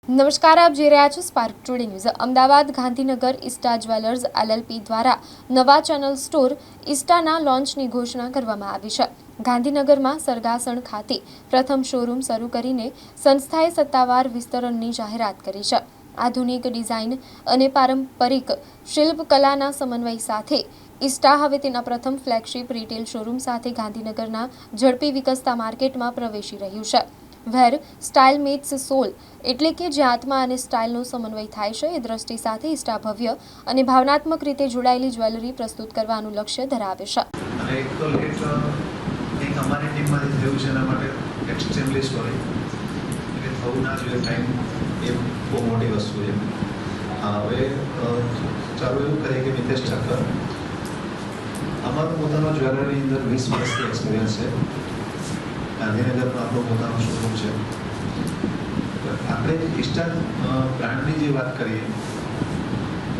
નમસ્કાર, આપ જોઈ રહ્યા છો spark today news. Ahmedabad Gandhinagar Ista jewellers LLP દ્વારા નવા ચેનલ સ્ટોર ઇસ્ટાના લોન્ચની ઘોષણા કરવામાં આવી છે। ગાંધીનગરમાં સરગાસણ ખાતે પ્રથમ શોરૂમ શરૂ કરીને સંસ્થાએ સત્તાવાર વિસ્તરણની જાહેરાત કરી છે। આધુનિક ડિઝાઇન અને પારંપરિક શિલ્પકલાના સમન્વય સાથે ઇસ્ટા હવે તેના પ્રથમ ફ્લેગશિપ રિટેલ શોરૂમ સાથે ગાંધીનગરના ઝડપી વિકસતા માર્કેટમાં પ્રવેશી રહ્યું છે। વેર સ્ટાઇલ મીટ્સ સોલ એટલે કે જે આત્મા અને સ્ટાઇલનો સમન્વય થાય છે, એ દ્રષ્ટિ સાથે ઇસ્ટા ભવ્ય અને ભાવનાત્મક રીતે જોડાયેલી જ્વેલરી પ્રસ્તુત કરવાનું લક્ષ્ય ધરાવે છે। અને એક તો લેટ એક અમારી ટીમમાંથી થયું છે, એના માટે એક્સટ્રીમલી સોરી, કે થવું ના જોઈએ ટાઈમ, એ બહુ મોટી વસ્તુ છે। હવે ચાલો એવું કરીએ કે મિતેશ ઠક્કર, અમારું પોતાનો જ્વેલરીની અંદર 20 વર્ષથી એક્સપિરિયન્સ છે। ગાંધીનગરનો આપણો પોતાનો શોરૂમ છે। આપણે ઇસ્ટા બ્રાન્ડની જે વાત કરીએ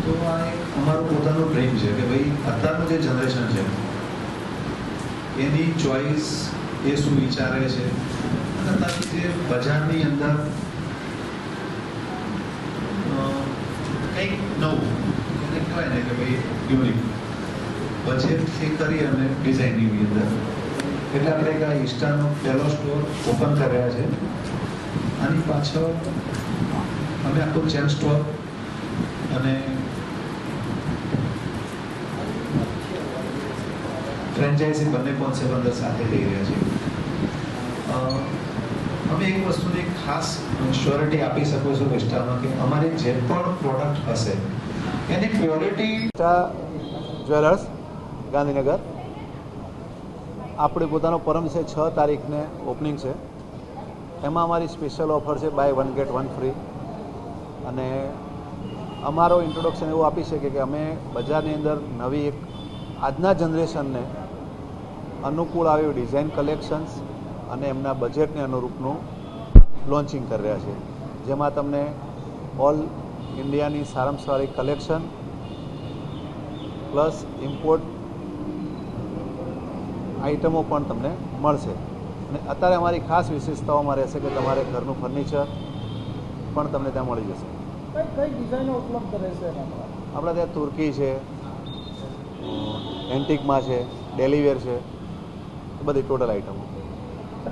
તો આ એક અમારું પોતાનું ડ્રીમ છે કે ભાઈ અત્યારનું જે જનરેશન છે એની ચોઈસ એ શું વિચારે છે, અને અત્યારની જે બજારની અંદર કંઈક નવું એને કહેવાય ને કે ભાઈ યુનિક બજેટથી કરી અને ડિઝાઇનિંગની અંદર, એટલે આપણે એક આ ઇસ્ટાનો પહેલો સ્ટોર ઓપન કર્યા છે। આની પાછળ અમે આખો ચેન સ્ટોર અને ફ્રેન્ચાઇઝી બંને કોન્સેપ્ટ અંદર સાથે લઈ રહ્યા છીએ। અમે એક વસ્તુની ખાસ શ્યોરિટી આપી શકો છો ઇસ્ટામાં કે અમારી જે પણ પ્રોડક્ટ હશે એની પ્યોરિટી। ઇસ્ટા જ્વેલર્સ ગાંધીનગર આપણે પોતાનો પરમ છે 6 તારીખને ઓપનિંગ છે। એમાં અમારી સ્પેશિયલ ઓફર છે બાય 1 ગેટ 1 ફ્રી, અને અમારો ઇન્ટ્રોડક્શન એવું આપી શકીએ કે અમે બજારની અંદર નવી એક આજના જનરેશનને અનુકૂળ આવી ડિઝાઇન કલેક્શન્સ અને એમના બજેટને અનુરૂપનું લોન્ચિંગ કરી રહ્યા છે, જેમાં તમને ઓલ ઇન્ડિયાની સારામાં સારી કલેક્શન પ્લસ ઇમ્પોર્ટ આઇટમો પણ તમને મળશે। અને અત્યારે અમારી ખાસ વિશેષતાઓમાં રહેશે કે તમારે ઘરનું ફર્નિચર પણ તમને ત્યાં મળી જશે। કઈ ડિઝાઇનો ઉપલબ્ધ રહેશે? આપણા ત્યાં તુર્કી છે, એન્ટિકમાં છે, ડેલીવેર છે, એ બધી ટોટલ આઇટમો।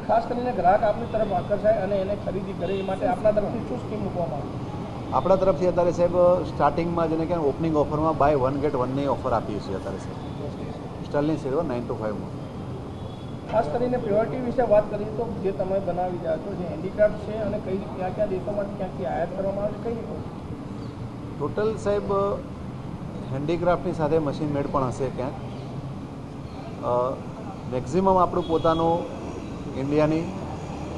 ખાસ કરીને ગ્રાહક આપની તરફ આકર્ષાય અને એને ખરીદી કરે એ માટે આપણા તરફથી શું સ્કીમ મૂકવામાં આવે? આપણા તરફથી અત્યારે સાહેબ સ્ટાર્ટિંગમાં જેને કે ઓપનિંગ ઓફરમાં બાય 1 ગેટ 1ની ઓફર આપીએ છીએ અત્યારે સાહેબ, સ્ટર્લિંગ સિલ્વર 925માં। ખાસ કરીને પ્યોરિટી વિશે વાત કરીએ તો જે તમે બનાવી રહ્યા છો, જે હેન્ડીક્રાફ્ટ છે, અને કઈ ક્યાં ક્યાં દેશોમાંથી ક્યાંથી આયાત કરવામાં આવે છે, કઈ રીતે? ટોટલ સાહેબ હેન્ડીક્રાફ્ટની સાથે મશીન મેડ પણ હશે ક્યાંક। મેક્ઝિમમ આપણું પોતાનું ઇન્ડિયાની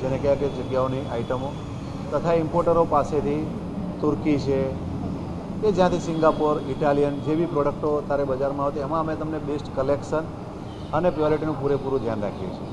જેને કહેવાય કે જગ્યાઓની આઇટમો તથા ઇમ્પોર્ટરો પાસેથી તુર્કી છે કે જ્યાંથી સિંગાપોર, ઇટાલિયન જેવી પ્રોડક્ટો અત્યારે બજારમાં આવતી, એમાં અમે તમને બેસ્ટ કલેક્શન અને પ્યોરિટીનું પૂરેપૂરું ધ્યાન રાખીએ છીએ।